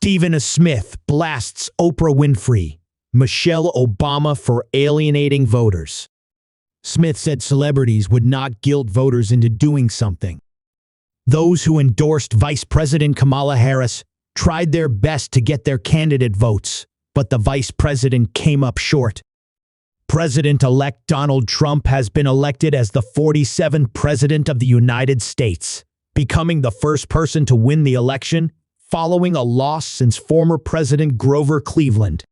Stephen Smith blasts Oprah Winfrey, Michelle Obama for alienating voters. Smith said celebrities would not guilt voters into doing something. Those who endorsed Vice President Kamala Harris tried their best to get their candidate votes, but the vice president came up short. President-elect Donald Trump has been elected as the 47th President of the United States, becoming the first person to win the election following a loss since former President Grover Cleveland.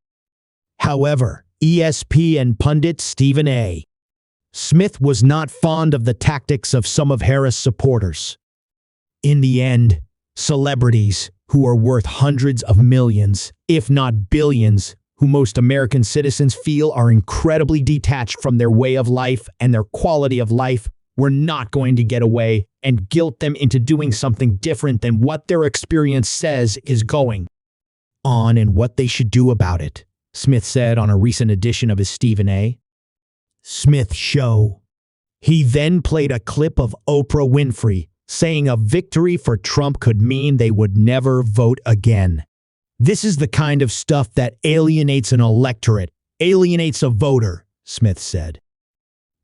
However, ESPN pundit Stephen A. Smith was not fond of the tactics of some of Harris' supporters. In the end, celebrities, who are worth hundreds of millions, if not billions, who most American citizens feel are incredibly detached from their way of life and their quality of life, were not going to get away and guilt them into doing something different than what their experience says is going on and what they should do about it, Smith said on a recent edition of his Stephen A. Smith show. He then played a clip of Oprah Winfrey saying a victory for Trump could mean they would never vote again. This is the kind of stuff that alienates an electorate, alienates a voter, Smith said.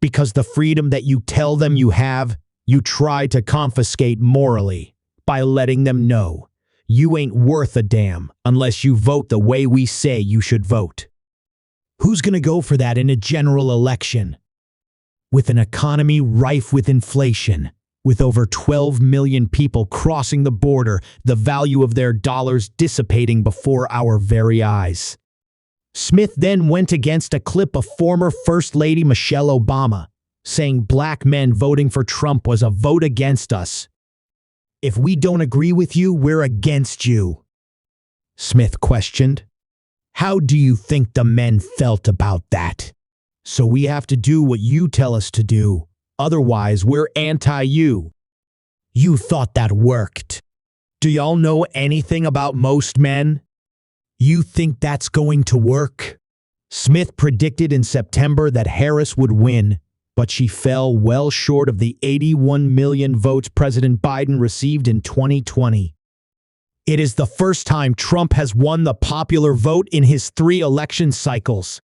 Because the freedom that you tell them you have, you try to confiscate morally by letting them know you ain't worth a damn unless you vote the way we say you should vote. Who's going to go for that in a general election? With an economy rife with inflation, with over 12 million people crossing the border, the value of their dollars dissipating before our very eyes. Smith then went against a clip of former First Lady Michelle Obama, saying black men voting for Trump was a vote against us. If we don't agree with you, we're against you. Smith questioned. How do you think the men felt about that? So we have to do what you tell us to do. Otherwise, we're anti-you. You thought that worked. Do y'all know anything about most men? You think that's going to work? Smith predicted in September that Harris would win, but she fell well short of the 81 million votes President Biden received in 2020. It is the first time Trump has won the popular vote in his 3 election cycles.